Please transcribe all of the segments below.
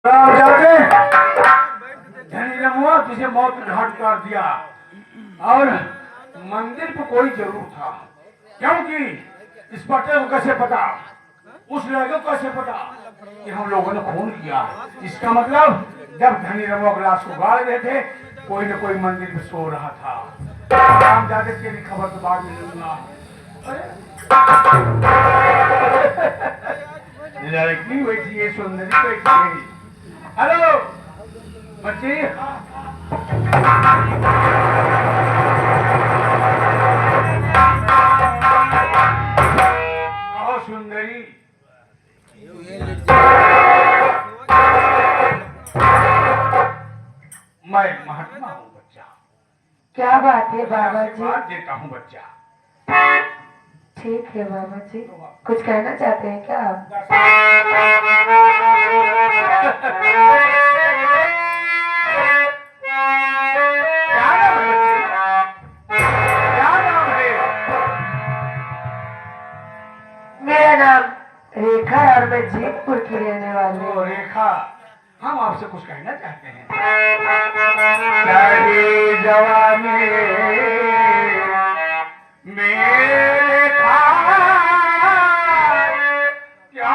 जाते धनी रमुआ तुझे मौत के घाट उतार दिया और मंदिर पे कोई जरूर था, क्योंकि इस पट्टे को कैसे पता, उस लड़के को कैसे पता कि हम लोगों ने खून किया। इसका मतलब जब धनी रमुआ की लाश को गाड़ रहे थे कोई न कोई मंदिर पे सो रहा था। राम जाते तेरी खबर तो बाद में लूंगा। लड़की बैठी है, सुंदरी बैठी है। हेलो बच्ची, आओ सुंदरी। मैं महात्मा हूँ बच्चा। क्या बात है बाबा जी? बात देता हूँ बच्चा। ठीक है बाबा जी, कुछ कहना चाहते हैं क्या आप? मेरा नाम रेखा है और मैं जीतपुर की रहने वाली हूँ। रेखा, हम आपसे कुछ कहना चाहते हैं। सारी जवानी मेरे था क्या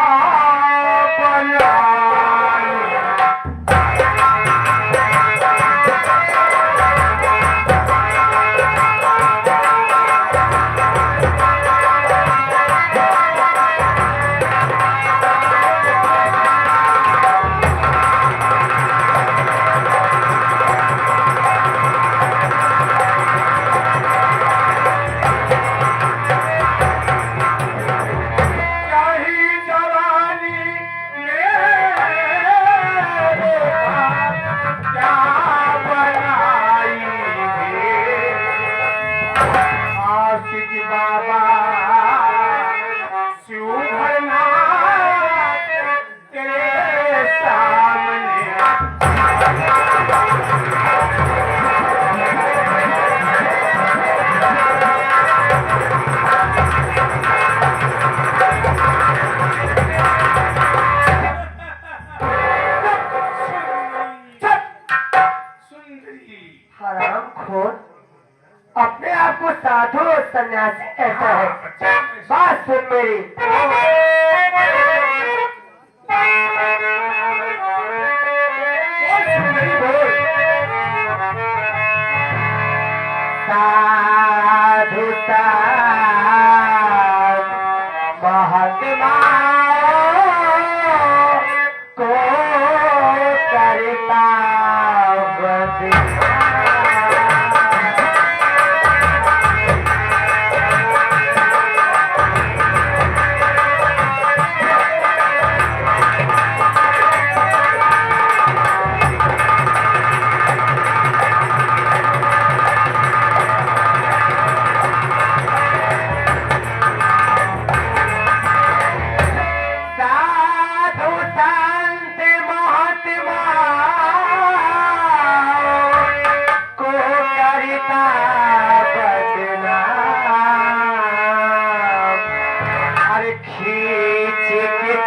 अपने आप को साधु और सन्यासी कहता है। बात सुन मेरी। साधु महात्मा को करता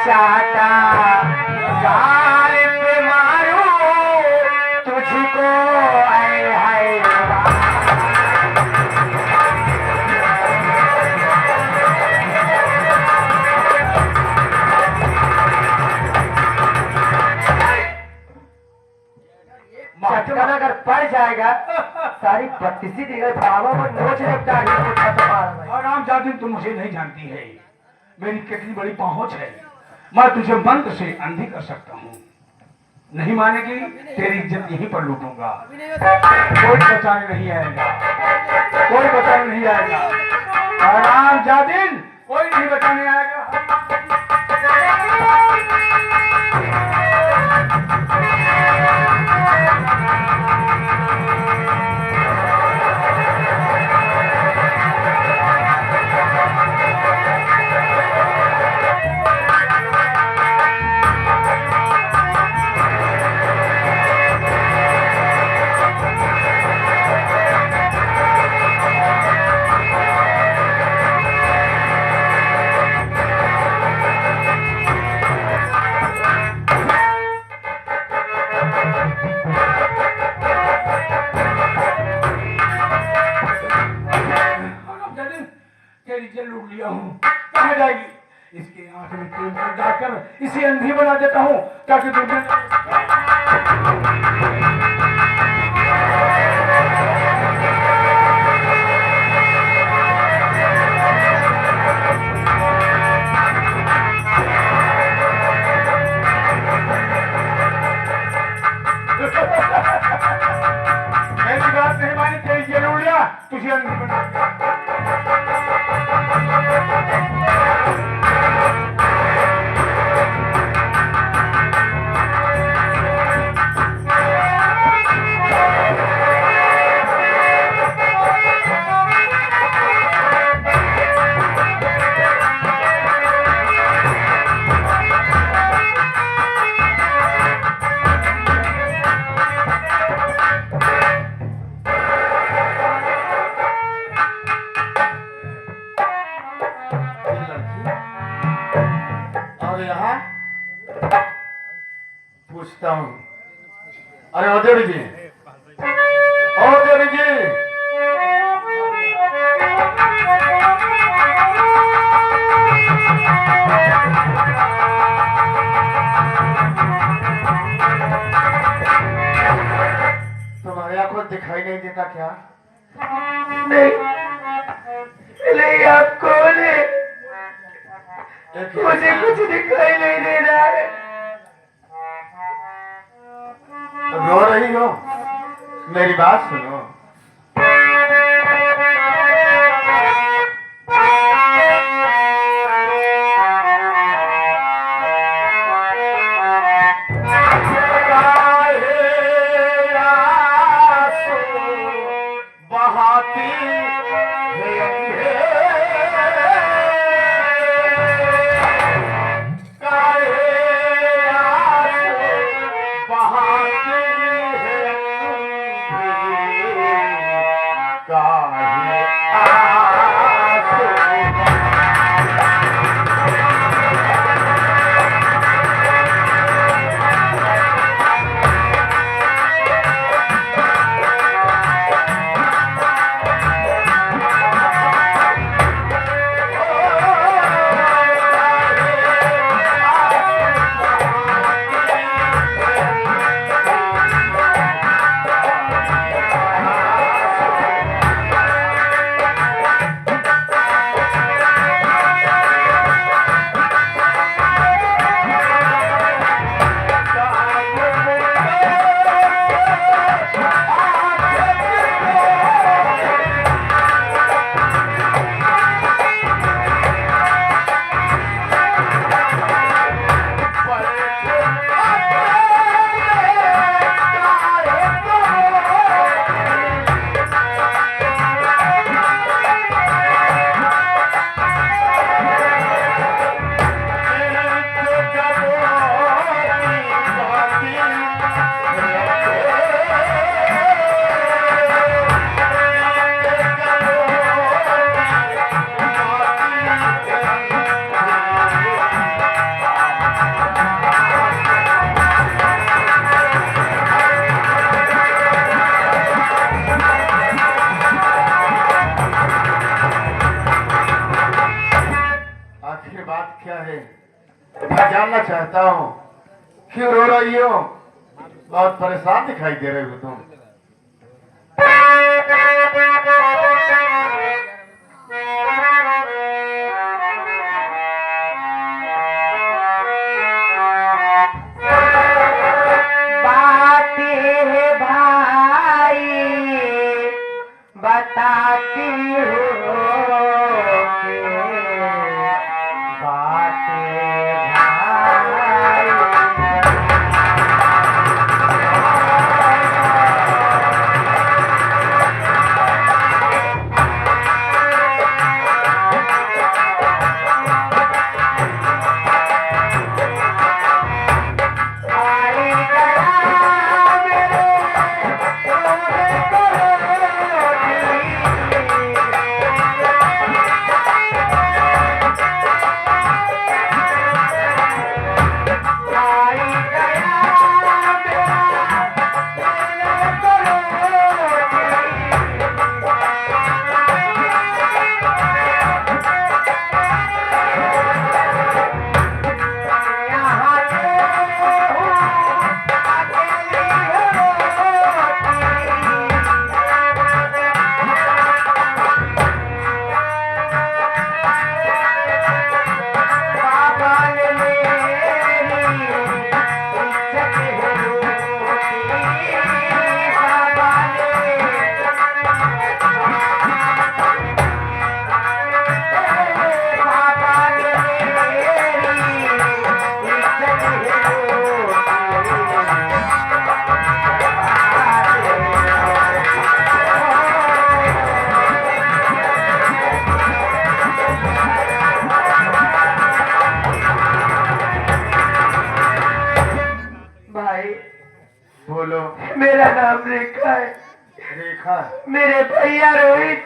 चाटा गाल पे मारो तुझको है चटकन अगर पड़ जाएगा सारी बत्तीसी दी गई बाबा को नोच लगता है। और राम जाति तुम मुझे नहीं जानती है, मेरी कितनी बड़ी पहुंच है। मैं तुझे मंत्र से अंधी कर सकता हूँ, नहीं मानेगी तेरी इज्जत यहीं पर लूटूंगा। कोई बचाने नहीं आएगा, कोई बचाने नहीं आएगा। राम जादिन कोई नहीं बचाने आएगा। तेरी जेल लूट लिया हूँ, कहाँ जाएगी? इसके आंख में तेल डालकर इसे अंधी बना देता हूँ ताकि मेरी बात नहीं मानी, तेरी जेल लूट लिया, तुझे अंधी बना दिया। और यहाँ पूछता हूँ, अरे ओ देवी जी, ओ देवी जी, तुम्हारी आंखों दिखाई नहीं देता क्या? नहीं आप कौन है? मुझे कुछ दिखाई नहीं दे रहा है। रो रही हो? मेरी बात सुनो। बहाती मैं जानना चाहता हूँ क्यों रो रही हो? बहुत परेशान दिखाई दे रहे हो तुम। बातें भाई बताती हो बोलो। मेरा नाम रेखा है। रेखा। मेरे भैया रोहित,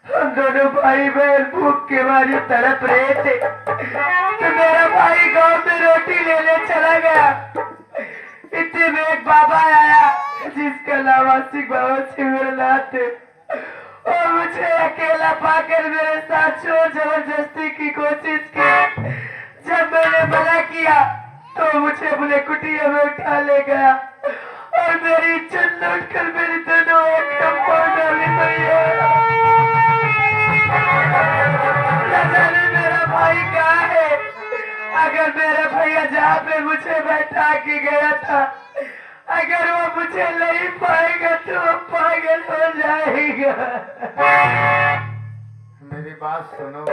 हम दोनों भाई बहन भूख के मारे तड़प रहे थे, तो मेरा भाई गांव में रोटी लेने चला गया। इतने में एक बाबा आया जिसका नाम आशिक बाबा सिमरनाथ थे, और मुझे अकेला पाकर मेरे साथ चोर जबरदस्ती की कोशिश की। जब मैंने मना किया तो मुझे अपने कुटिया में उठा ले गया और मेरी इज्जत लूट कर मेरी दोनों आंखें फोड़ डाली। भैया न जाने मेरा भाई कहाँ है। अगर मेरा भैया जहाँ पे मुझे बैठा के गया था, अगर वो मुझे नहीं पाएगा तो वो पागल हो जाएगा। मेरी बात सुनो।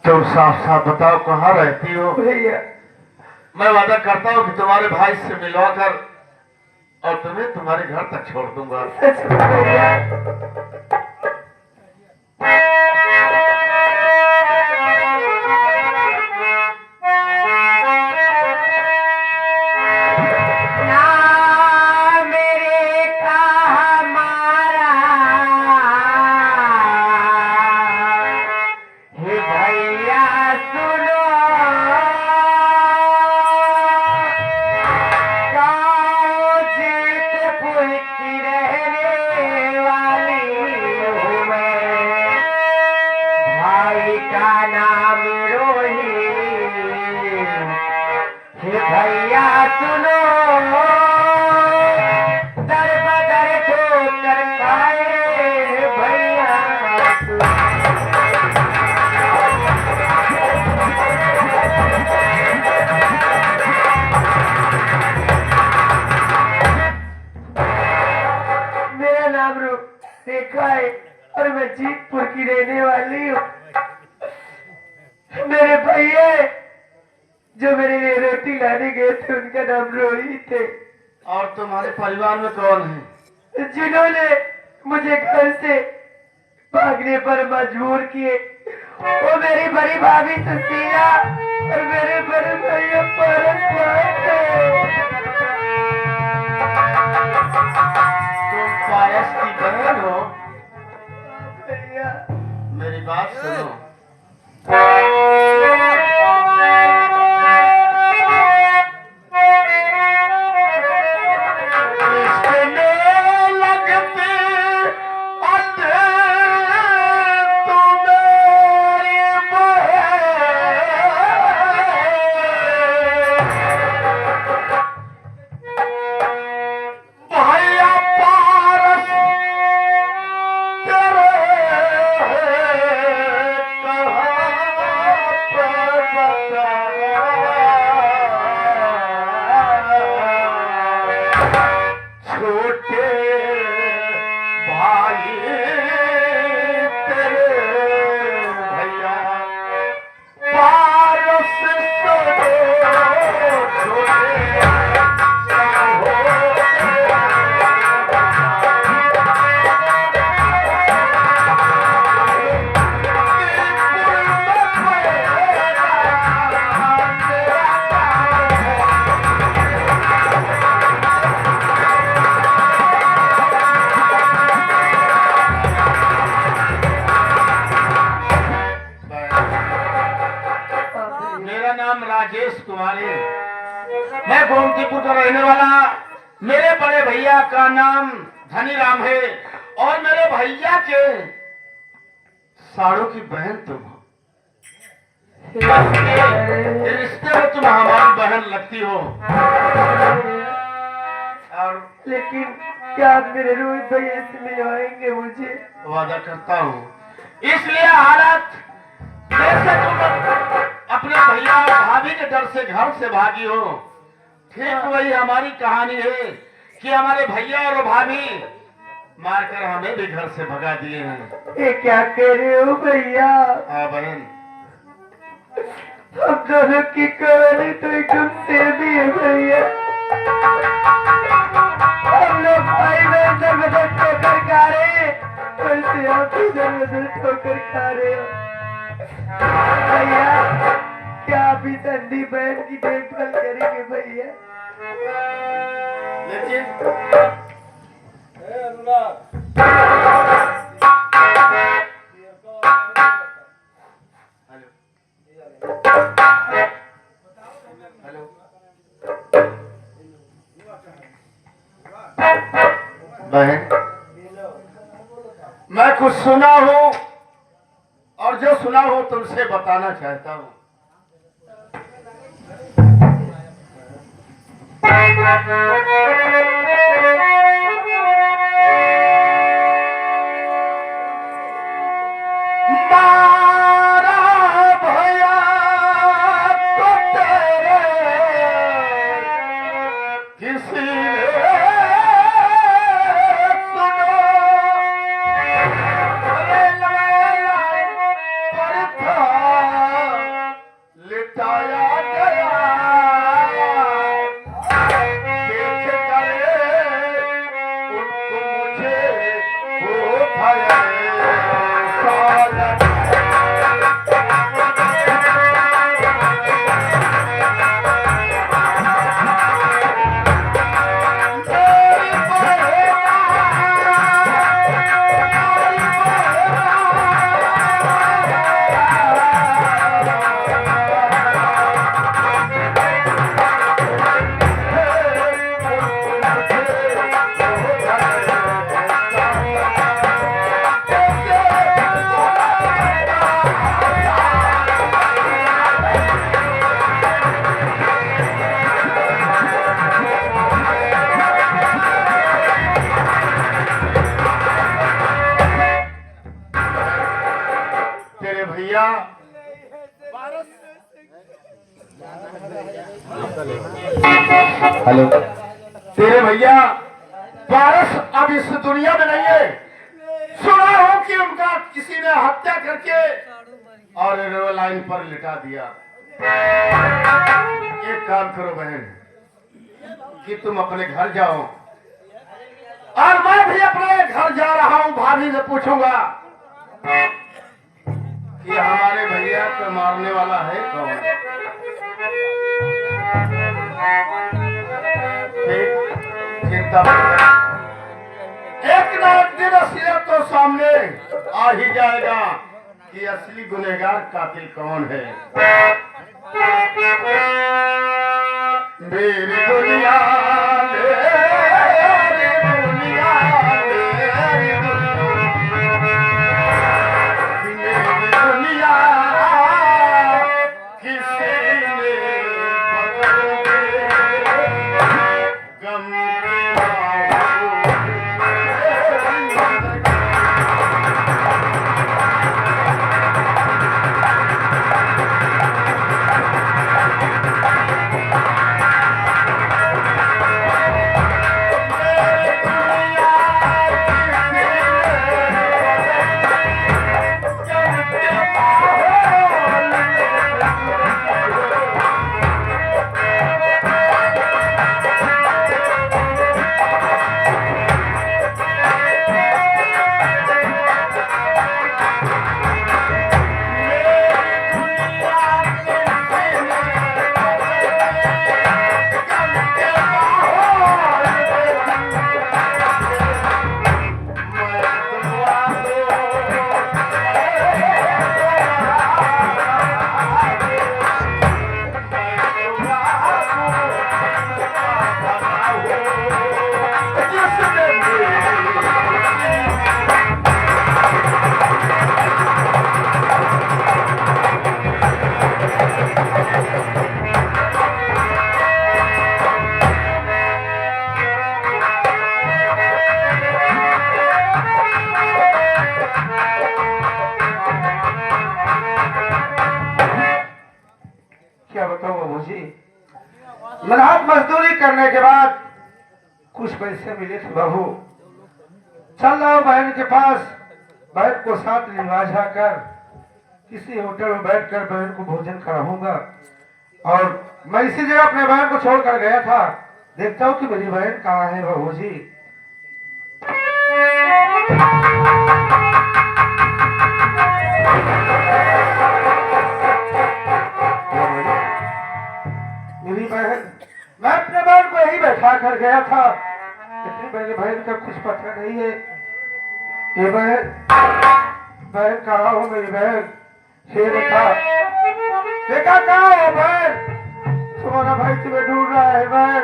तुम साफ साफ बताओ कहाँ रहती हो? भैया मैं वादा करता हूँ कि तुम्हारे भाई से मिलवाकर और तुम्हें तुम्हारे घर तक छोड़ दूंगा। सच में भैया। भैया सुनो, दर बदर ठोकर खाए भैया। मेरा नाम रेखा है और मैं जीतपुर की रहने वाली हूँ। मेरे भैया जो मेरे लिए रोटी लाने गए थे उनका नाम रोहित थे। और तुम्हारे परिवार में कौन है? जिन्होंने मुझे घर से भागने पर मजबूर किए वो मेरी बड़ी भाभी सुशीला और मेरे बड़े भैया पारस तुम पारस की बहन हो? भैया। मेरी बात सुनो। का रहने वाला मेरे बड़े भैया का नाम धनीराम है और मेरे भैया के साड़ों की बहन तुम हो। ये रिश्ते में तुम हमारी बहन लगती हो। और लेकिन क्या आप मेरे रोहित भैया से मिलवाएंगे मुझे? वादा करता हूँ। इसलिए हालत जैसे तुम अपने भैया और भाभी के डर से घर से भागी हो, ठीक वही हमारी कहानी है कि हमारे भैया और भाभी मारकर हमें भी घर से भगा दिए हैं। ये क्या कह रहे हो भैया? हाँ बहन, हम दोनों की कहानी तो एकदम सेम ही है भैया। हम लोग भाई बहन जबरदस्त ठोकर खा रहे हैं, वैसे आप भी जबरदस्त ठोकर खा रहे हो भैया। क्या आप इस अंधी बहन की देखभाल करेंगे भैया? लेकिन बहन, मैं कुछ सुना हूँ और जो सुना हूँ तुमसे बताना चाहता हूँ। हेलो, तेरे भैया पारस अब इस दुनिया में नहीं है। सुना हो कि उनका किसी ने हत्या करके और रेलवे लाइन पर लिटा दिया। एक काम करो बहन कि तुम अपने घर जाओ और मैं भी अपने घर जा रहा हूँ। भाभी से पूछूंगा कि हमारे भैया को मारने वाला है कौन। चिंता मत करो, एक ना एक दिन असलियत तो सामने आ ही जाएगा कि असली गुनहगार कातिल कौन है। मेरी दुनिया करने के बाद कुछ पैसे मिले थे बहू, चल रहा हूँ बहन के पास, बहन को साथ लिवा जाकर किसी होटल में बैठकर बहन को भोजन कराऊंगा। और मैं इसी जगह अपने बहन को छोड़कर गया था, देखता हूँ कि मेरी बहन कहाँ है बहू जी। मेरी बहन, मैं अपने बहन को यही बैठा कर गया था, लेकिन मेरी बहन का कुछ पता नहीं है। ये बहन कहाँ हो मेरी बहन? हे देखा कहाँ हो बहन? तुम्हारा भाई तुम्हें ढूंढ रहा है बहन।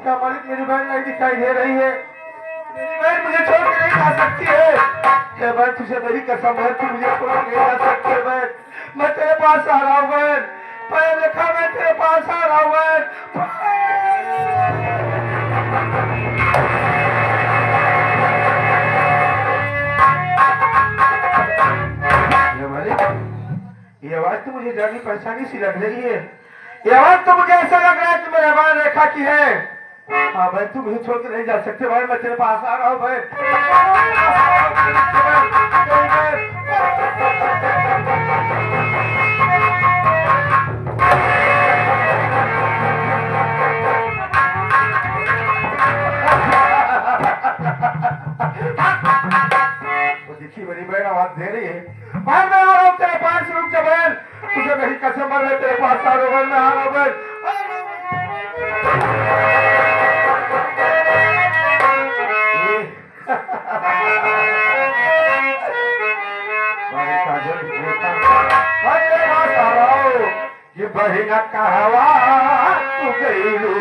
क्या मालिक मेरी बहन नहीं दिखाई दे रही है? मेरी बहन मुझे छोड़ के नहीं जा सकती है। क्या बहन तुझे मेरी कसम है, तू मुझे छोड़ के नहीं जा सकती है बहन। मैं तेरे पास आ रहा हूँ बहन, मैं देखा मैं तेरे पास आ रहा हूँ बहन। ये आवाज तो मुझे जानी पहचानी सी लग रही है। ये आवाज तो मुझे ऐसा लग रहा है कि मेरे बहन रेखा की है। हाँ भाई तू मुझे छोड़ के नहीं जा सकते भाई, मैं तेरे पास आ रहा हूँ भाई। देखिए मेरी बहन आवाज दे रही है, भाई मैं आ रहा हूँ तेरे पास, रुक जा बहन, तुझे मेरी कसम है तेरे पास आ रहा हूँ, मैं आ रहा हूँ बहन। ये बहिना कहवा तू गईलू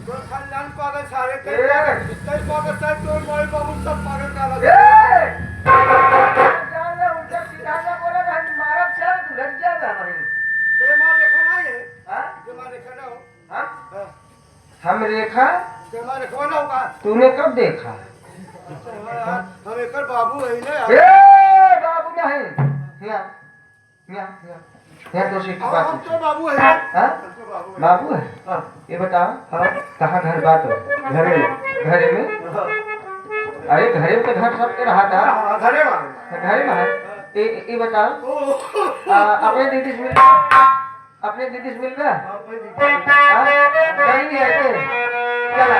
तो खानदान पागल सारे ए! कई पागल सारे तोड़ मोड़ बाबू सब पागल काला जान ले उल्टा सीधा ना बोला ना मारा चल तू लग जा भाई ते मार रेखा ना ये हां ते मार रेखा ना हो हम हम रेखा ते मार रेखा ना होगा तूने कब देखा हम एक बाबू है ना ए बाबू नहीं यहाँ यहाँ यहाँ तो से की बात हम तो बाबू है हाँ हम तो बाबू है बाबू है ये बताओ हाँ कहाँ घर बात हो घरे घरे में अरे घरे में तो घर सबके रहा था घरे में घरे में है ये बताओ अपने दीदी से मिल अपने दीदी से मिल गया नहीं है चला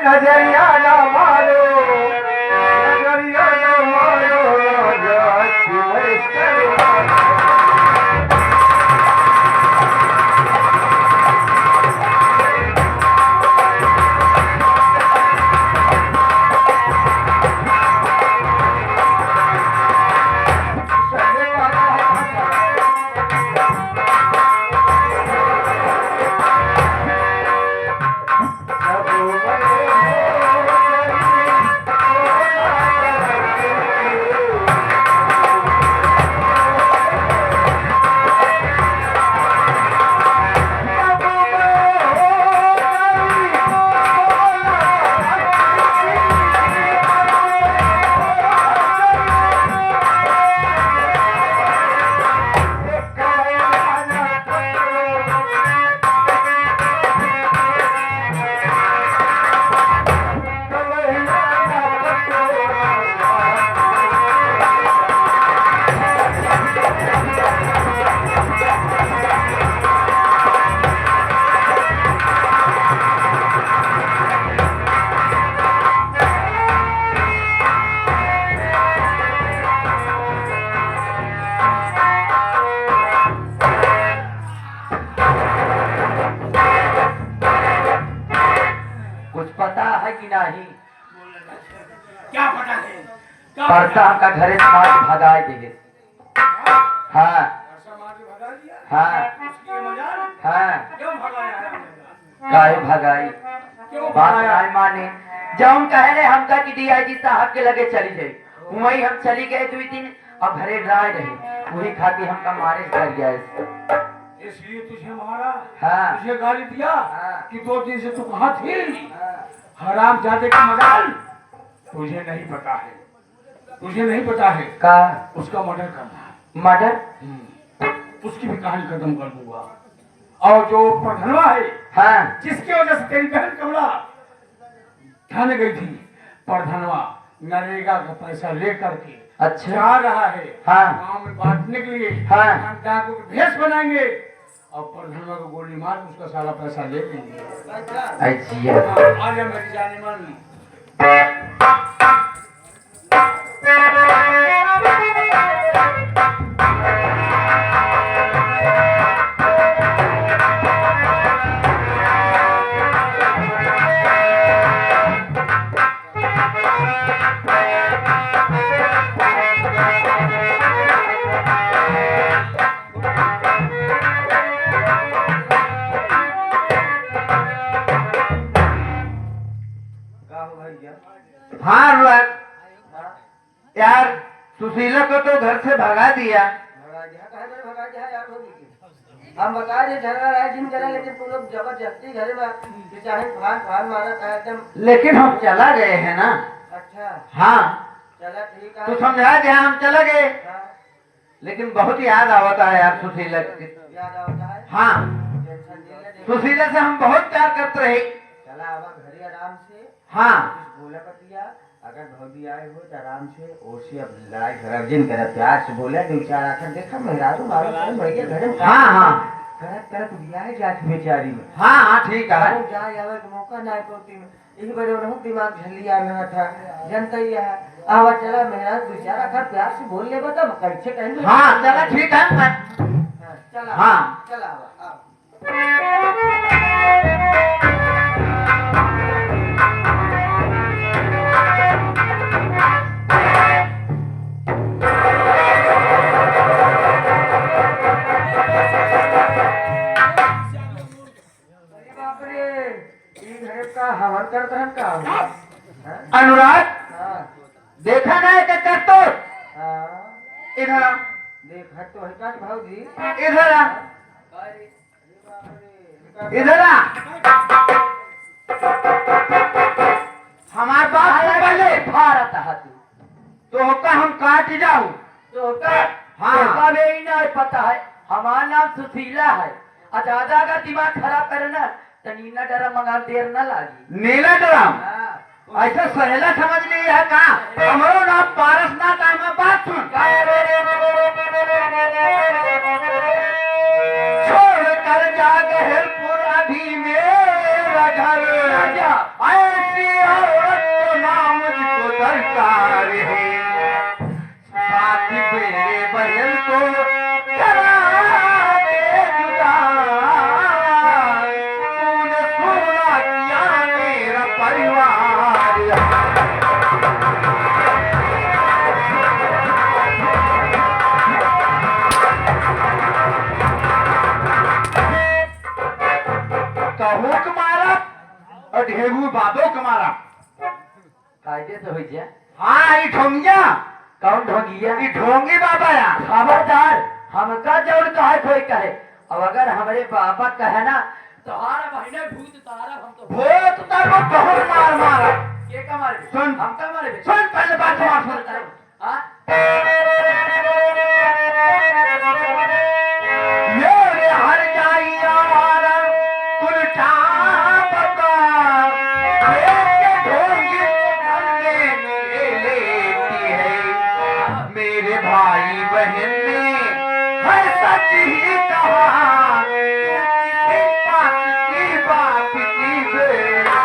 नजरिया ना मारो नजरिया ना मारो नहीं क्या पता है क्या परसा का घरे समाज भगाए दिए हाँ समाज भगा दिया हाँ उसकी मजाल हाँ क्यों भगाया है हमने? काहे भगाई क्यों बात भगाया? नहीं माने जब कहे रहे हमका कि डीआईजी साहब के लगे चली गई वही हम चली गए 2 दिन अब घरे राय रहे वही खाती हमका मारे कर गया इसलिए तुझे मारा हाँ। तुझे गाली दिया हाँ। कि 2 दिन से तू कहाँ थी हराम जादे का मजाल तुझे नहीं पता है तुझे नहीं पता है का उसका मर्डर करना मर्डर उसकी भी कहानी खत्म कर दूंगा और जो प्रधनवा है हाँ जिसकी वजह से तेरी बहन कमला थाने गई थी प्रधनवा नरेगा का पैसा लेकर के अच्छा जा रहा है हाँ। गांव में बांटने के लिए हाँ। हम डाकू के भेष बनाएंगे और प्रधनवा को गोली मार के उसका सारा पैसा ले लेंगे अच्छा हाँ, आ जा मेरी जाने मन हाँ अनुराग यार सुशीला को तो घर से भगा दिया हम बता दे झगड़ा राय दिन करा लेकिन तुम लोग जबरदस्ती घरे में कि चाहे फान फान मारा था एकदम लेकिन हम चला गए हैं ना अच्छा हाँ चला ठीक है तू समझा दिया हम चला गए हाँ, लेकिन बहुत याद आवता है यार सुशीला की याद आता है हाँ टेंशन नहीं ले सुशीला से हम बहुत प्यार करते रहे चला आवा घरे आराम से हाँ बोला पतिया अगर भौजी आए हो तो आराम से ओसी अब लड़ाई गर्जिन करे प्यार से बोला 2-4 आखिर देखा मेहरारू मारो भैया घरे में हाँ हाँ करत करत बियाह जात बेचारी में हाँ हाँ ठीक है अरे जाए आवे के मौका ना पड़ती में यही बड़े उन्होंने दिमाग झलिया में था जनता ही है आवा चला मेहराज 2-4 आखिर प्यार से बोल ले बता कैसे कहेंगे हाँ चला ठीक है चला हाँ। चला आवा आओ। हवन करत रहन का हुआ? हाँ? अनुराग हाँ, देखा ना है कर तो हाँ, इधर आ, देख हट तो हटा भाऊजी। इधर आ, इधर आ। हमारे बात से पहले भारत हाथी तो होका हम काट जाऊं। तो का हाँ। हाँ में ही ना पता है हमारा नाम सुशीला है। ज्यादा का दिमाग खराब करे ना तो नीना डरा मंगा देर ना लागी। नीला ड्राम हाँ, ऐसा सहेला समझ नहीं है का हमारो नाम पारसनाथ है। मैं बात सुन छोड़ कर जा गहलपुर अभी मेरा घर ऐसी औरत को नाम मुझको दरकार है। साथी मेरे बहन को करा दे जुदा। तूने सुना किया मेरा परिवार। कहू के मारा और ढेगू बाबो के मारा। कायदे से हो जाए। हाँ ई ढोंगिया कौन ढोंगिया? ई ढोंगी बाबा या खबरदार हमका जरूर कहे कोई कहे। अब अगर हमारे बाबा कहे ना तुम्हारा बहने भूत तारा हम तो भूत तर को बहुत मार मारा। के का मारे? सुन। हम का मारे? सुन पहले बात सुन। हाँ? मेरे हर जाइया वाला उल्टा बता। लेके ढोंगी डंडे ले लेती है। मेरे भाई बहन ने हर सच ही कहा। तू किसी बात की बात की बेटी।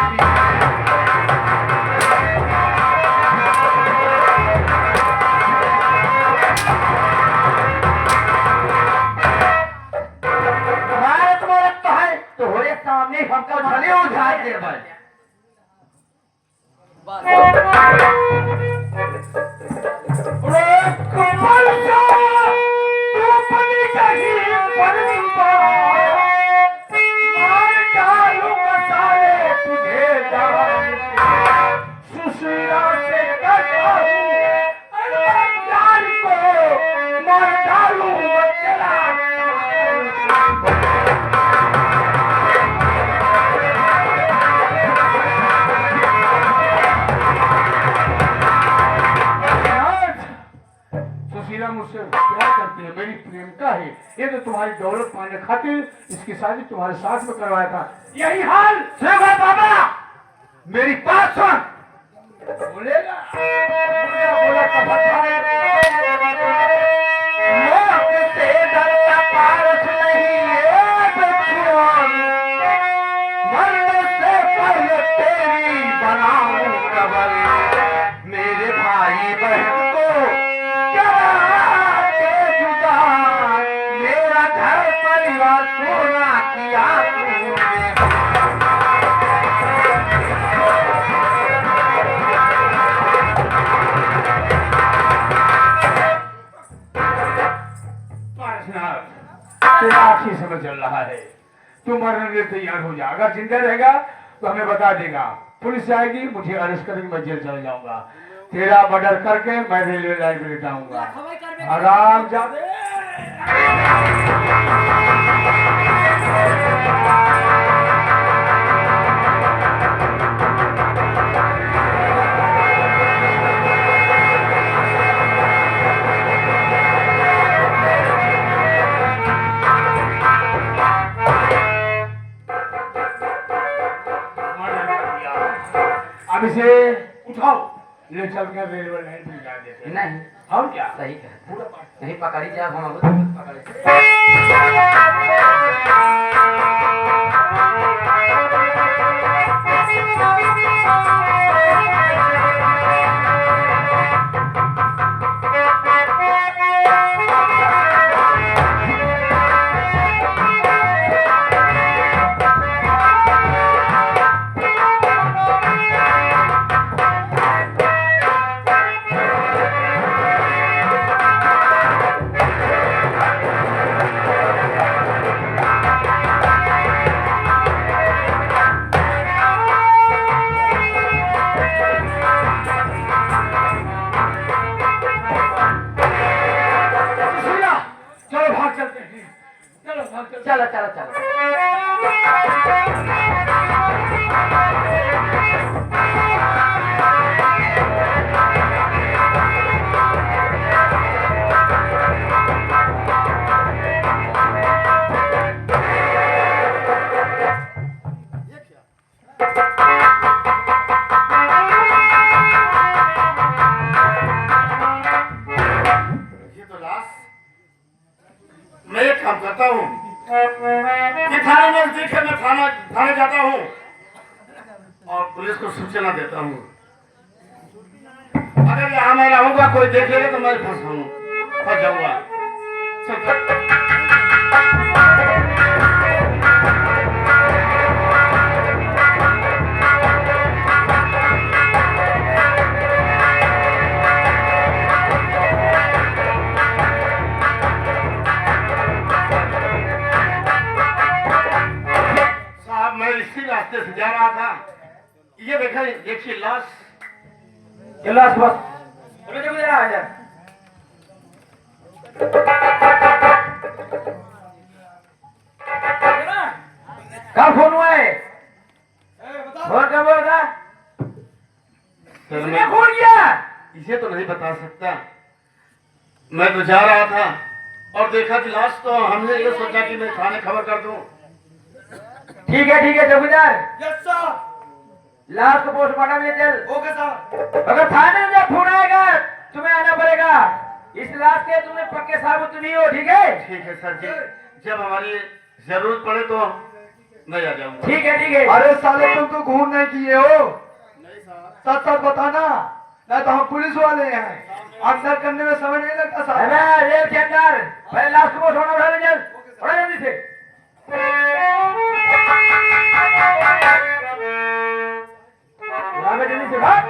भारत भारत तो है तोहरे सामने हमका भले उठा दे भाई। कमल सा तू अपनी कहीं पर मार डालूंगा सारे तुझे सुशीला से कहता हूँ प्यार को मार डालूंगा तेरा। सुशीला मुझसे प्यार करती है, मेरी प्रेमिका है। ये तो तुम्हारी दौलत पाने खातिर इसकी शादी तुम्हारे साथ में करवाया था। यही हाल सेवा बाबा मेरी बात सुन। बोलेगा बोला कब मौत से डरता पारस नहीं है दुश्मन। मरने से पहले तेरी बनाऊं कबर। मेरे भाई बहन को करा दे जुदा। मेरा घर परिवार सोना किया तूने। तेरा आखिरी समय चल रहा है, तू मरने के लिए तैयार हो जा। अगर जिंदा रहेगा तो हमें बता देगा, पुलिस आएगी, मुझे अरेस्ट करेगी, मैं जेल चला जाऊंगा। तेरा मर्डर करके मैं रेलवे लाइन में लेटा आऊंगा। आराम जादे। अब इसे उठाओ, ले चल कर रेलवे लाइन पे जा देते हैं। नहीं और क्या सही कहा। पूरा पाठ। नहीं पकड़ी जा हम पकड़े। चलो चलो चलो। ये तो लाश। मैं एक काम करता हूँ कि थाने नजदीक है, मैं थाने जाता हूँ और पुलिस को सूचना देता हूँ। अगर यहाँ मैं रहूंगा कोई देखेगा तो मैं फंस जाऊंगा। चल। साहब मैं इसी रास्ते से जा रहा था, ये देखिए लाश। ये लाश बस बोले जो आ जा। कब फोन हुआ है? फोन कब हुआ था? किसने फोन किया? इसे तो नहीं बता सकता। मैं तो जा रहा था और देखा कि लाश, तो हमने ये सोचा कि मैं थाने खबर कर दूं। ठीक है चौकीदार, यस सर। लाश को पोस्टमार्टम ले चल। Okay sir. अगर थाने में जब फोन आएगा तुम्हें आना पड़ेगा। इस लाश के तुम्हें पक्के साबुत नहीं हो, ठीक है? ठीक है सर जी, जब हमारी जरूरत पड़े तो मैं आ जाऊंगा। ठीक है। अरे साले तुम तो घूर नहीं किए हो, सच सच बताना, नहीं तो हम पुलिस वाले हैं, अंदर करने में समय नहीं लगता साहब। रेल के अंदर पहले लाश को पोस्टमार्टम उठा ले चल, उठा जल्दी से। उठा बे जल्दी से, भाग।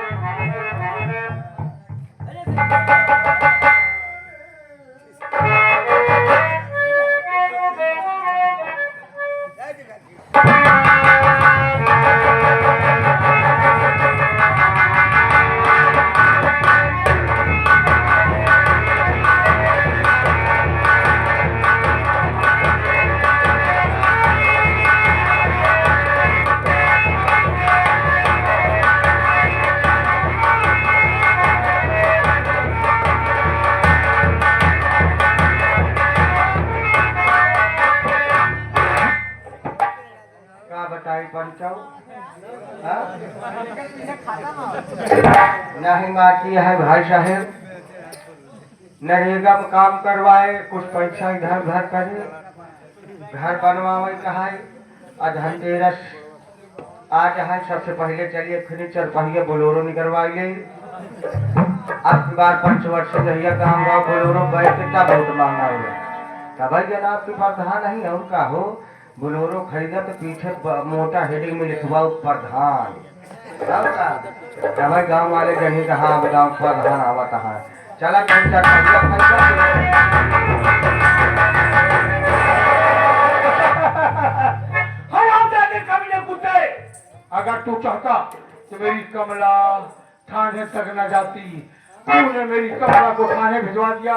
क्या बताई पंचाऊ? नहीं मारती है भाई साहब, नरेगा में काम करवाए, कुछ पैसा इधर उधर करे, घर बनवावे कहा, धनतेरस आज है। सबसे पहले चलिए फिर चरपहिया बोलोरो निकलवाइए। अब की बार 5 वर्ष से जहिया काम हुआ बोलोरो बैठ कितना बहुत महंगा हुआ। तब जनाब के प्रधान नहीं है उनका हो, बोलोरो खरीदा तो पीछे मोटा हेडिंग में लिखवा प्रधान। तब गाँव वाले जही कहा गाँव प्रधान आवत है। चला पैसा अगर तू चाहता तो मेरी कमला थाने तक न जाती, तूने मेरी कमला को थाने भिजवा दिया।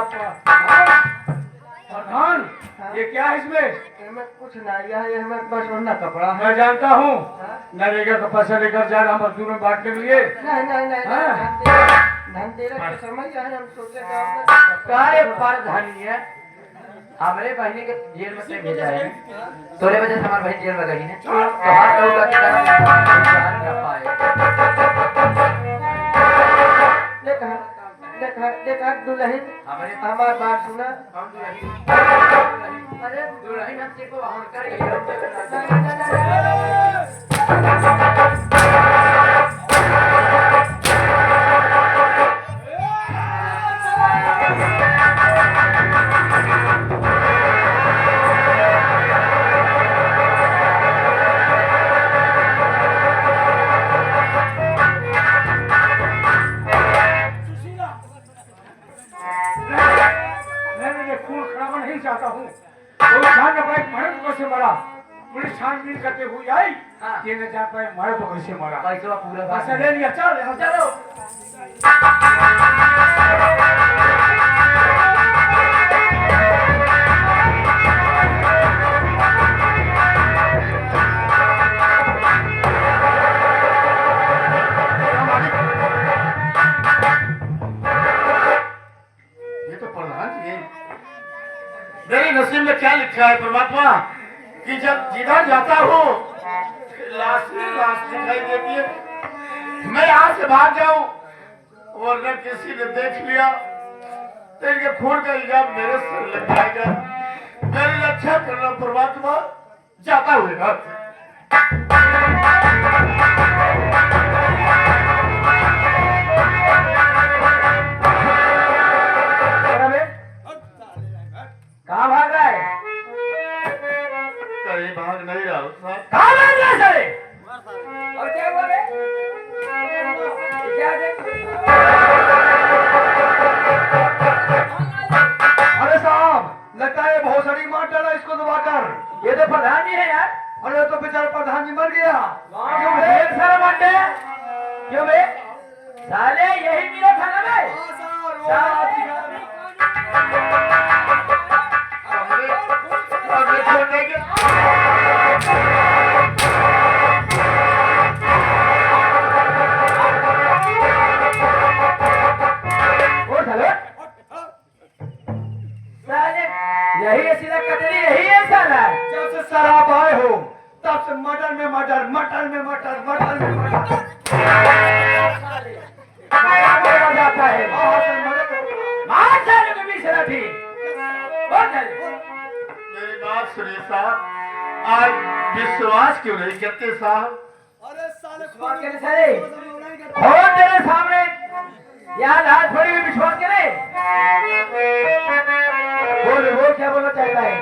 प्रधान ये क्या है इसमें? कुछ नहीं है, इसमें बस वरना कपड़ा है। मैं जानता हूँ नरेगा का पैसा लेकर जा रहा मजदूर में बांटने के लिए। नहीं धनतेरस के समय जो है हम सोचे कार्य प्रधानी है। हमारे बहनी के जेल में से भेजा है, तोरे वजह से हमारी बहन जेल में गई है, तो हर लोग का देखा दुल्हन हमारी बात सुना। अरे दुल्हन हमसे को हम कर चाहता हूँ कोई जान न पाए मर्द कैसे मरा। पुलिस छानबीन करते हुए आई, ये न जान पाए मर्द कैसे मरा। पूरा पैसा ले लिया, चल यहाँ चलो। मेरे नसीब में क्या लिखा है परमात्मा कि जब जिधर जाता हूँ लाश ही लाश दिखाई देती है। मैं यहाँ से भाग जाऊं वरना किसी ने देख लिया तो इनके खून का इल्जाम मेरे सर लग जाएगा। मेरी रक्षा करना परमात्मा, जाता हुए घर से। कहाँ भाग रहा है? कहीं भाग नहीं रहा हूँ साहब। कहाँ भाग रहा है सारे? और क्या हुआ बे? क्या है? अरे साहब लगता है बहुत सारी मार डाला इसको दबाकर। ये तो प्रधान जी है यार। अरे तो बेचारा प्रधान जी मर गया। क्यों बे? ढेर सारा मारते हैं। क्यों बे? साले यही मिला था ना बे? हमने छोड़ने के और साले? साले यही सीधा कतली यही है साला। जब से शराब आए हो तब से मर्डर में मर्डर, मर्डर में मर्डर, मर्डर में मर्डर। मारा जाता है। मर्डर मार साले को भी सरा थी। बोल साले। मेरी बात सुनिए साहब, आज विश्वास क्यों नहीं करते साहब? विश्वास करे साले। और तेरे सामने यार हाथ पड़ी हुई विश्वास करे। बोल क्या बोलना चाहता है?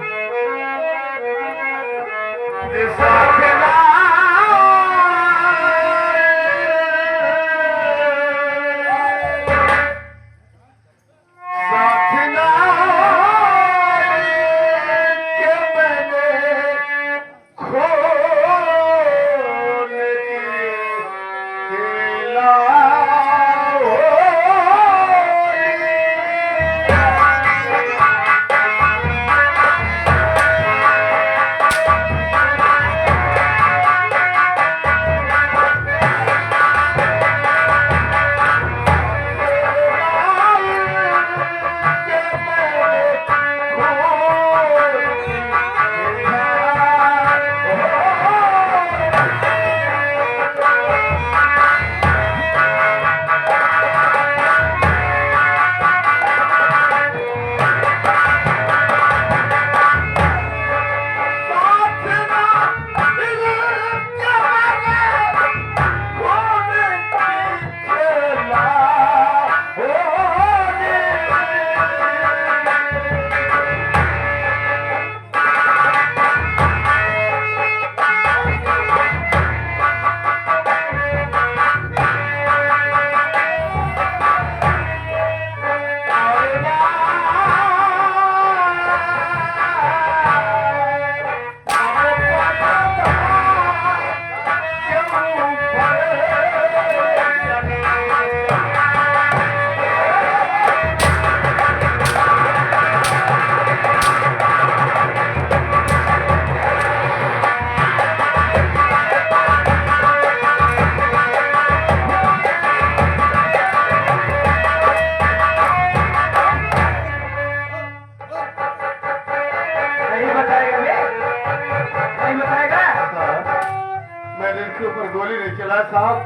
मैंने इनके ऊपर गोली नहीं चला साहब,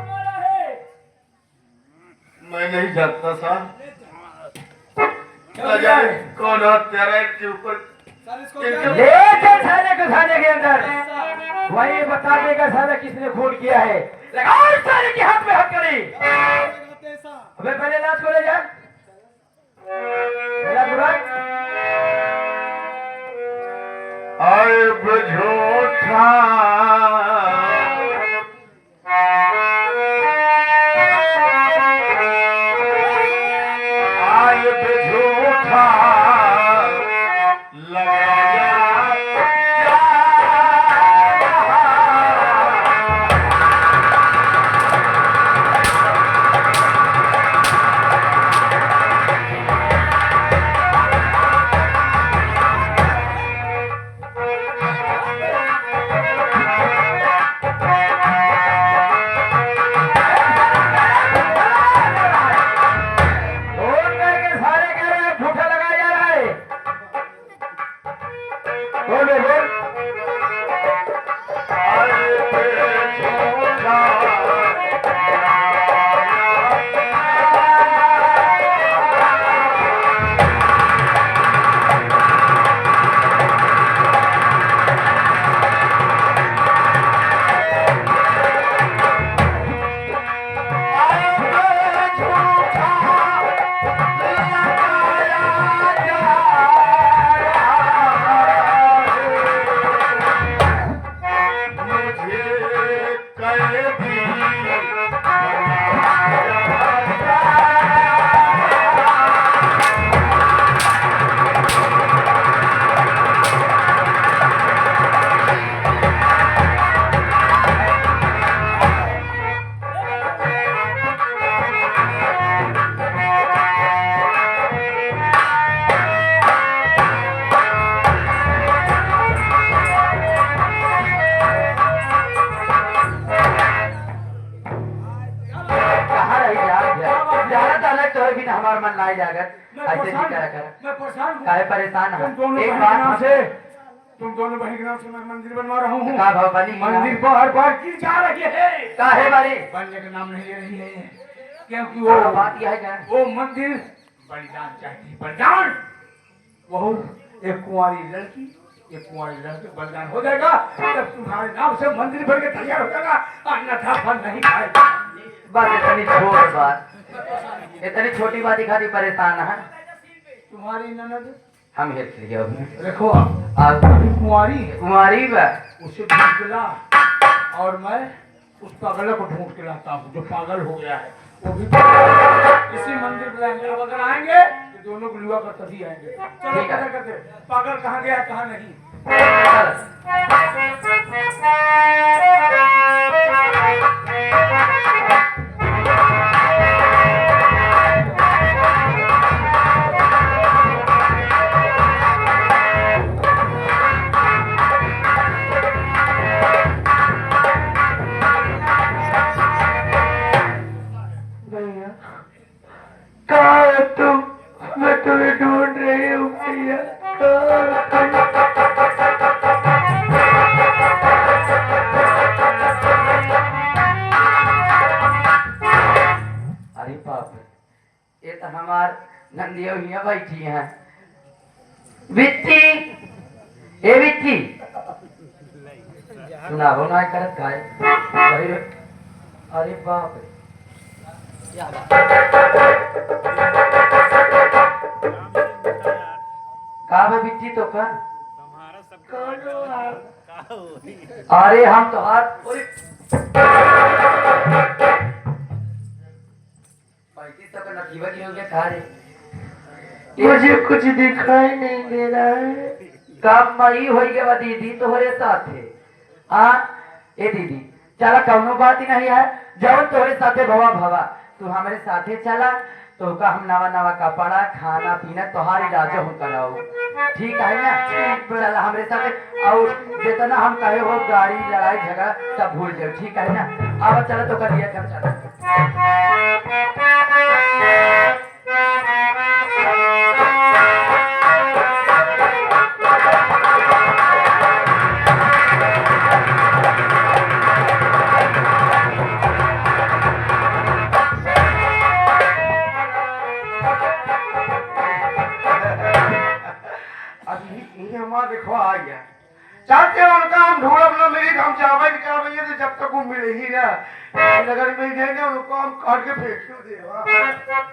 मैं नहीं जानता साहब। न जाने कौन हत्यारा इनके ऊपर ले चल साले को थाने के अंदर। वही बता देगा साले किसने खून किया है। लगाओ इस साले के हाथ में हथकड़ी। अबे पहले लाश को ले जा। मेरा बुराक अब झूठा आयब झूठा लगाया हमार मन नहीं लागत मैं ऐसे नहीं करा परेशान कर मैं परेशान हूँ काहे परेशान है तुम दोनों एक बहन के बात नाम से तुम दोनों बहन के नाम से मैं मंदिर बनवा रहा हूँ का भाव बनी मंदिर बार बार की जा रही है काहे बारे बनने का नाम नहीं ले रही है क्योंकि वो बात यह है क्या वो मंदिर बलिदान चाहती है बलिदान वो एक कुंवारी लड़की एक कुंवारी लड़के बलिदान हो जाएगा तब तुम्हारे नाम से मंदिर बन के तैयार हो जाएगा अन्यथा फल नहीं पाएगा बस इतनी छोटी बात इतनी छोटी बात ही खाली परेशान है तुम्हारी ननद हम हेल्प लिया देखो आज अभी कुंवारी है कुमारी बा उसे ढूंढ के ला और मैं उस पागल को ढूंढ के लाता हूँ जो पागल हो गया है वो भी इसी मंदिर पे आएंगे अब अगर आएंगे तो दोनों को लिवा कर तभी आएंगे चलो ठीक है। पता करते पागल कहाँ गया कहाँ नहीं भैया कहाँ हो तुम मैं तुम्हें ढूंढ रही हूँ भैया अरे बाप रे ये तो हमार नंदिया हुई बैठी हैं बिट्टी ए बिट्टी सुनाओ ना करत गाय अरे बाप रे का बे बिट्टी तो का अरे हम तो हाथ मुझे कुछ दिखाई नहीं दे रहा है काम मई हो गया दीदी तोहरे साथे हाँ ए दीदी चला कौनो बात ही नहीं है जब तोहरे साथे भवा भवा तू हमारे साथे चला तो का हम नवा नवा कपड़ा खाना पीना तोहार इलाज हो कराओ ठीक है ना चला हमारे साथे और जितना हम कहे हो गाड़ी लड़ाई झगड़ा सब भूल जाओ ठीक है ना अब चला तो कर लिया कर चला अभी ये हमारा देखो आ गया चाहते हैं उनका हम ढूंढ ना मिली हम चावल क्या भैया तो जब तक वो मिले ही ना अगर मिल जाएंगे उनको हम काट के फेंक क्यों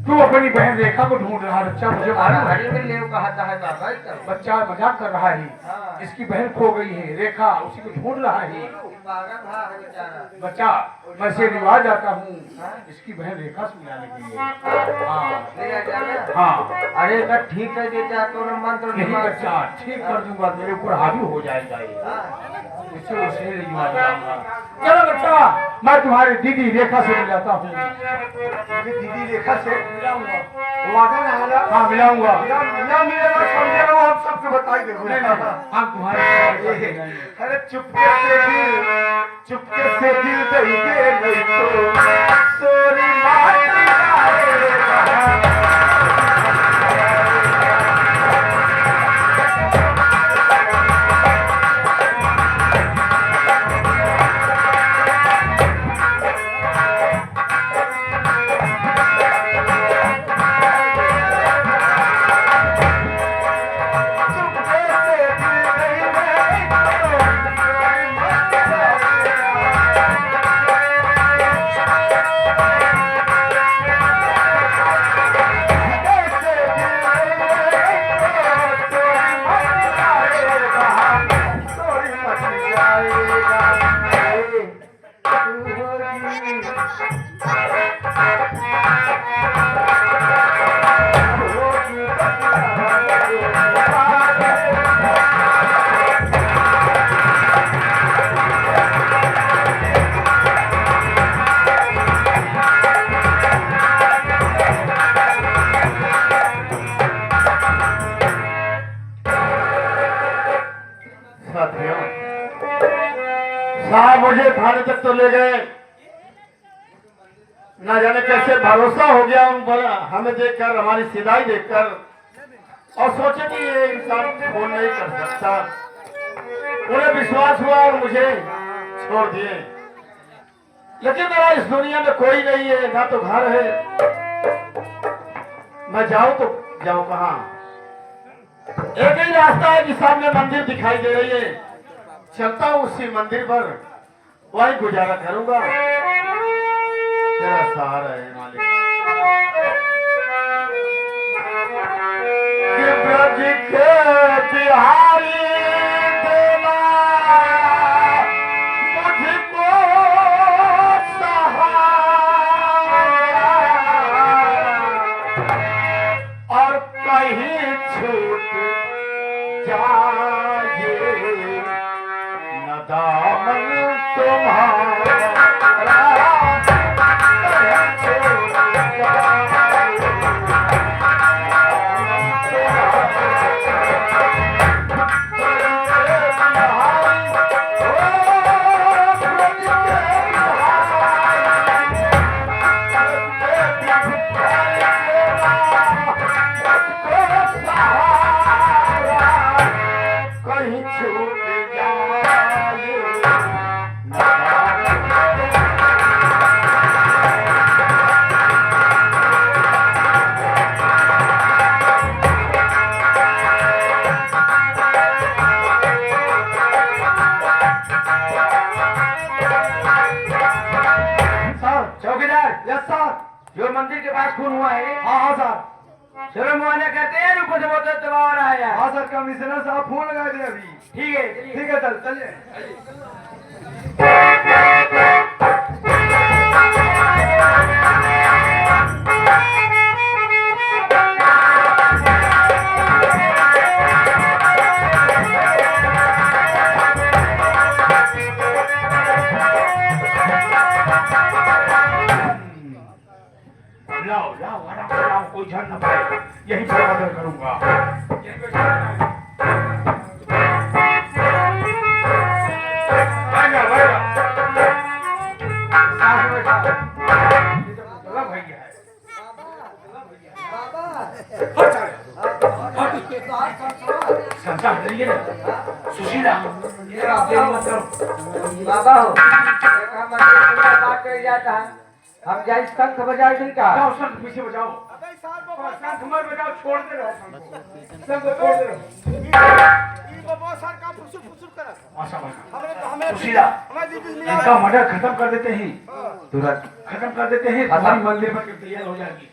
तू अपनी बहन रेखा को ढूंढ रहा है बच्चा, मुझे मालूम है। हरी में ले कहता है बाबा तब बच्चा मजाक कर रहा है, हाँ। इसकी बहन खो गई है रेखा, उसी को ढूंढ रहा है। पागल भा है बेचारा। बच्चा मैं से रिवाज आता हूँ इसकी बहन रेखा से मिलाने के लिए। हाँ ले आ जाना। हाँ अरे का ठीक है देता तो मंत्र नहीं बच्चा, ठीक कर दूंगा, मेरे ऊपर हावी हो जाएगा ये, उसे उसे ले जाऊंगा। चलो बच्चा, मैं तुम्हारी दीदी रेखा से मिलाता हूँ। दीदी रेखा से मिलाऊंगा, वादा ना है ना? हाँ मिलाऊंगा। ना मिलेगा समझेगा, वो हम सबको बताई देंगे। नहीं, नहीं, हम तुम्हारे अरे चुपके से दिल दई दे नहीं तो सोरी बात आएगा। साथियों, साहब मुझे थाने तक तो ले गए, ना जाने कैसे भरोसा हो गया उन पर, हमें देखकर, हमारी सिधाई देखकर, और सोचे कि ये इंसान फोन नहीं कर सकता। उन्हें विश्वास हुआ और मुझे छोड़ दिए। लेकिन मेरा इस दुनिया में कोई नहीं है, ना तो घर है, मैं जाऊं तो जाऊं कहाँ? एक ही रास्ता है कि सामने मंदिर दिखाई दे रही है, चलता हूँ उसी मंदिर पर, वही गुजारा करूंगा। तेरा सहारा है मालिक। कि ब्रज के बिहारी देना मुझको सहारा, और कहीं छूट जाए न दामन तुम्हारा, कहीं छूट जाए न दामन। सर चौकीदार, यस सर। जो मंदिर के पास खून हुआ है, हाँ हाँ सर। चलो मुआयना करते हैं, ऊपर से बहुत दबाव आ रहा है यार। हाँ सर, कमिश्नर साहब फोन लगा दे अभी। ठीक है चलिए। ठीक है सर, चलिए। लाओ लाओ आराम से लाओ, कोई जान न पाए, यही पर ऑर्डर करूंगा। यहीं पे बैठ जा। साथ में बैठा। ये तो गला भैया है। संसार नहीं है ना। सुशीला, ये आप देरी मत करो। बाबा हो देखा मंदिर पूरा बात कर जाता है, हम जाए शंख बजाए नहीं का जाओ शंख पीछे बजाओ। शंख मत बजाओ, छोड़ते रहो शंख को। शंख को छोड़ते रहो। आशा भाई, सुशीला, इनका मर्डर खत्म कर देते हैं, तुरंत खत्म कर देते हैं, तुम्हारी मंदिर पर तैयार हो जाएगी।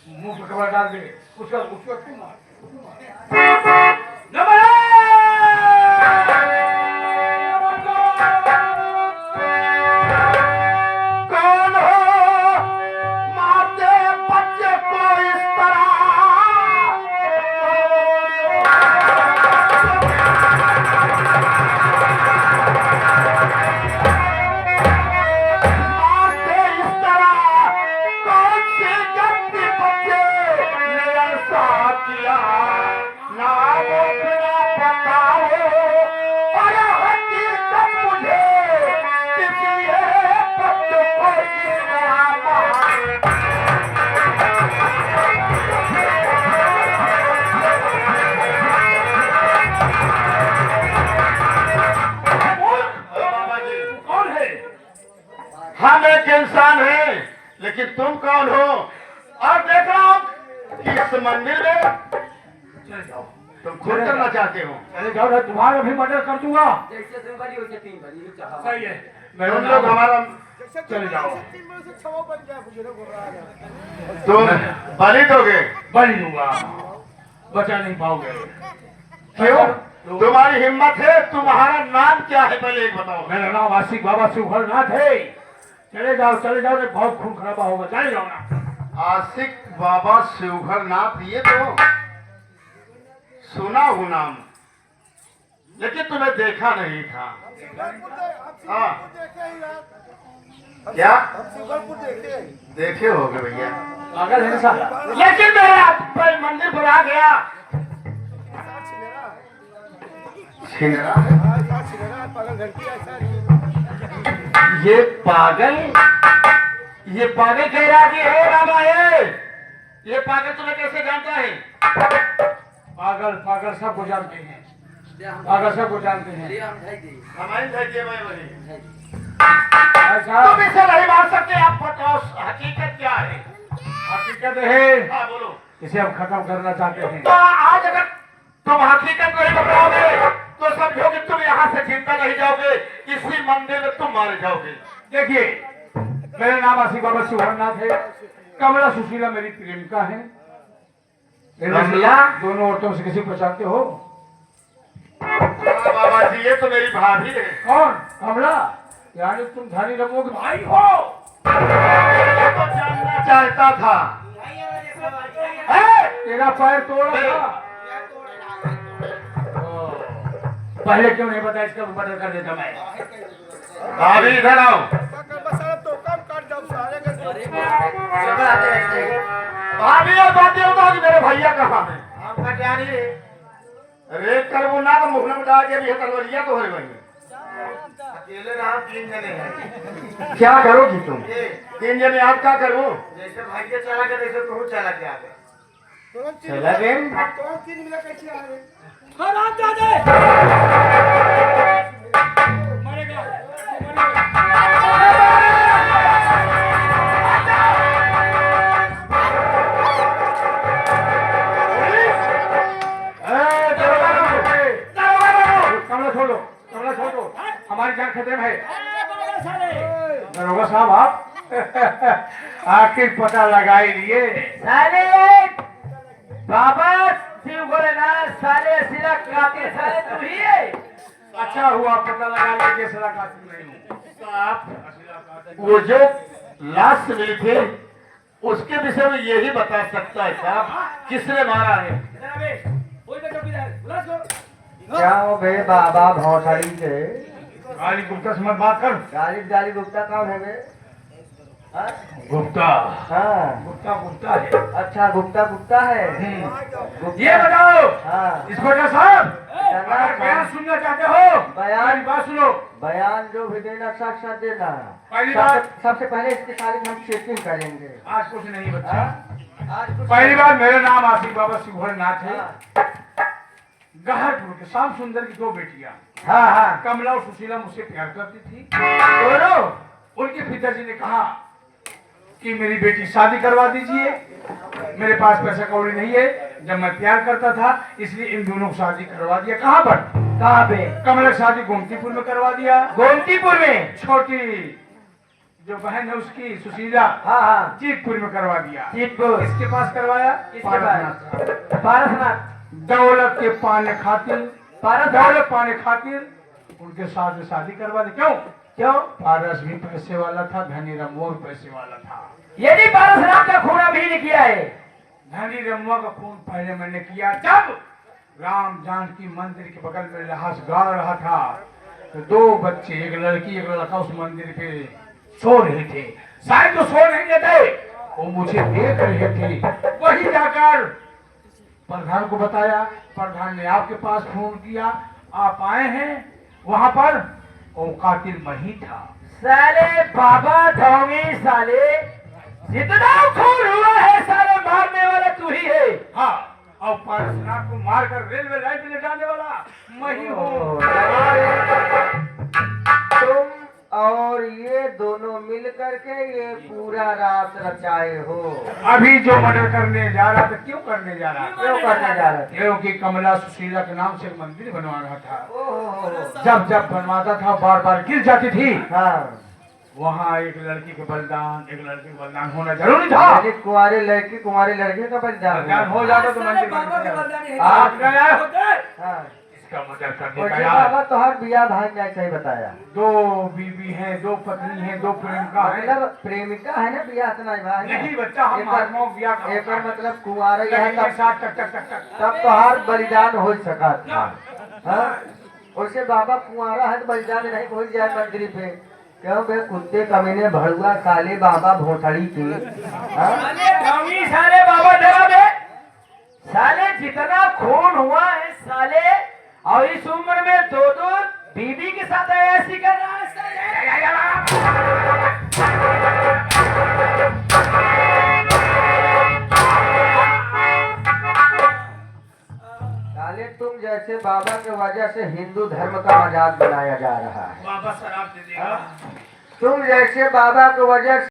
मुंह पे कपड़ा डाल दे, उसका क्यों मार? कौन हो मारते बच्चे को इस तरह? मारते इस तरह कौन से गंदे बच्चे ने ऐसा किया? नाम अपना बताओ और हकीकत मुझे, किसी एक बच्चे को इस तरह मार। बाबा जी, कौन है? हम एक इंसान हैं, लेकिन तुम कौन हो? और देख रहा हूं कि इस मंदिर में चले जाओ, तुम खुद करना चाहते हो। चले जाओ, मैं तुम्हारा भी मर्डर कर दूंगा। जैसे 2 बारी हो 3 बारी चाहो। सही है, मेरा तुम लोग नाम हमारा, चले जाओ। तुम बलि दोगे? बलि दूंगा, बचा नहीं पाओगे। क्यों? तुम्हारी हिम्मत है? तुम्हारा नाम क्या है पहले एक बताओ। मेरा नाम आशिक बाबा शिवहरनाथ है। चले जाओ, नहीं बहुत खून खराबा होगा। चले जाओ ना। आशिक बाबा शिवहरनाथ, ये तो सुना हूं नाम, लेकिन तुम्हें देखा नहीं था। हाँ, क्या देखे होगे भैया? पागल है साला। लेकिन मेरे मंदिर पर आ गया। छिनरा ये पागल कह रहा कि हे रामा ये पागल तुम्हें कैसे जानता है? पागल सबको जानते हैं, पागल सबको जानते हैं। हमारी धैर्य में वही। ऐसा तुम इसे नहीं मान सकते। आप बताओ हकीकत क्या है? हकीकत है, हाँ बोलो। इसे हम खत्म करना चाहते हैं। तो आज अगर तुम हकीकत नहीं बताओगे तो समझो कि तुम यहाँ से जिंदा नहीं जाओगे, इसी मंदिर में तुम मारे जाओगे। देखिए, मेरा नाम आशिक बाबा शिवहरनाथ है। कमला सुशीला मेरी प्रेमिका है। कमला? दोनों औरतों से किसी को पहचानते हो? हाँ बाबा जी, ये तो मेरी भाभी है। कौन? कमला? यानी तुम धानी रमो के भाई हो? ये तो जानना चाहता था। तेरा पैर तोड़ा था। पहले क्यों नहीं बताया? इसका मर्डर कर देता मैं। भाभी इधर आओ। भाभी और बातें बताओ कि मेरे भैया कहाँ हैं? आपका क्या नहीं है? रेप कर वो ना तो मुहल्ले में डाल के भी तलवरिया तो हर वही। अकेले ना 3 जने हैं। क्या करोगी तुम? 3 जने आप क्या करो? जैसे भाई के चला गए वैसे तुम चला के आ गए। चला गए? मरेगा। कमला छोड़ो, हमारी जान खतरे में है। दरोगा साहब, आप आखिर पता लगा ही लिए। साले बाबा शिव भोलेनाथ, साले सिरा काटे साले तू ही है। अच्छा हुआ पता लगा लिया कि सला कातिल नहीं हूँ। साहब, वो जो लाश मिली थी उसके विषय में यही बता सकता है साहब किसने मारा है। क्या हो बे बाबा भौसाड़ी के? गाली गुप्ता से मत बात कर। गाली गुप्ता कौन है बे? हाँ? गुप्ता? हाँ, गुप्ता है। अच्छा गुप्ता है। गुप्ता। ये बताओ हाँ, इंस्पेक्टर साहब, चला अगर बयान सुनना चाहते हो बयान? मेरी बात सुनो। बयान जो भी देना साक्षात देना। पहली बात, सबसे पहले इसके सारे हम चेकिंग करेंगे। आज कुछ नहीं बच्चा। हाँ? आज कुछ पहली बात, मेरा नाम आशिक बाबा शिवहरनाथ है। हाँ, गहरपुर के श्याम सुंदर की 2 बेटियां हाँ, कमला और सुशीला मुझसे प्यार करती थी। दोनों। उनके पिताजी ने कहा कि मेरी बेटी शादी करवा दीजिए। मेरे पास पैसा कौड़ी नहीं है। जब मैं प्यार करता था इसलिए इन दोनों को शादी करवा दिया। कहाँ पर? कहाँ पे? कमला शादी गोमतीपुर में करवा दिया। गोमतीपुर में? छोटी जो बहन है उसकी सुशीला, हाँ हाँ जीतपुर में करवा दिया। जीतपुर किसके पास करवाया? किसके पास? पारसनाथ। दौलत के पाने खातिर, पारसनाथ। दौलत पाने खातिर उनके साथ में शादी करवा दी। क्यों? क्यों? पारस भी पैसे वाला था, धनी रमुआ भी पैसे वाला था। यदि पारसनाथ का खून अभी नहीं किया है। धनी रमुआ का खून पहले मैंने किया, जब राम जानकी मंदिर के बगल में लहास गाड़ रहा था तो दो बच्चे, एक लड़की एक लड़का, उस मंदिर पे सो रहे थे। शायद तो सो नहीं देते, वो मुझे देख रहे थे। वही जाकर प्रधान को बताया, प्रधान ने आपके पास फोन किया, आप आए हैं वहां पर, वो कातिल वही था। साले बाबा ढोंगी साले, जितना खून हुआ है साले मारने वाला तू ही है। हाँ, और पारसनाथ को मारकर रेलवे लाइन पे ले जाने वाला मैं ही हूँ। तुम और ये दोनों मिल करके ये पूरा रात रचाए हो। अभी जो मर्डर करने जा रहा था, क्यों करने जा रहा था? क्यों करने जा रहे थे? क्योंकि कमला सुशीला के नाम से एक मंदिर बनवा रहा था। ओहो, जब जब बनवाता था बार बार गिर जाती थी। हाँ, वहाँ एक लड़की के बलिदान, एक लड़के का बलिदान होना जरूरी था। यानी कुंवारे लड़की कुंवारे लड़के का बलिदान बलिदान हो जाता तो मंदिर बन जाता। आप गए हाँ, इसका मर्डर करने और का ये यार। बाबा तो हर बिया भाई ने ऐसा ही बताया। दो बीवी हैं, दो पत्नी हैं, दो प्रेमिका है। मतलब प्रेमिका है ना बिया इतना ही भाई। नहीं बच्चा, हम महात्माओं को बिया का एक मतलब कुंवारे लड़की है के साथ टक टक टक टक। तब तो हर बलिदान हो सका था। हाँ? उससे बाबा कुंवारा है तो बलिदान नहीं हो जाए मंदिर पे। क्यों बे कुत्ते कमीने भड़ुआ साले बाबा भोसड़ी के। हाँ? साले ढोंगी साले बाबा डरा बे। साले जितना खून हुआ है साले, और इस उम्र में दो दो बीबी के साथ ऐसी कर रहा है साले तुम जैसे बाबा के वजह से हिंदू धर्म का मजाक बनाया जा रहा है। बाबा शराब दे देगा। तुम जैसे बाबा की वजह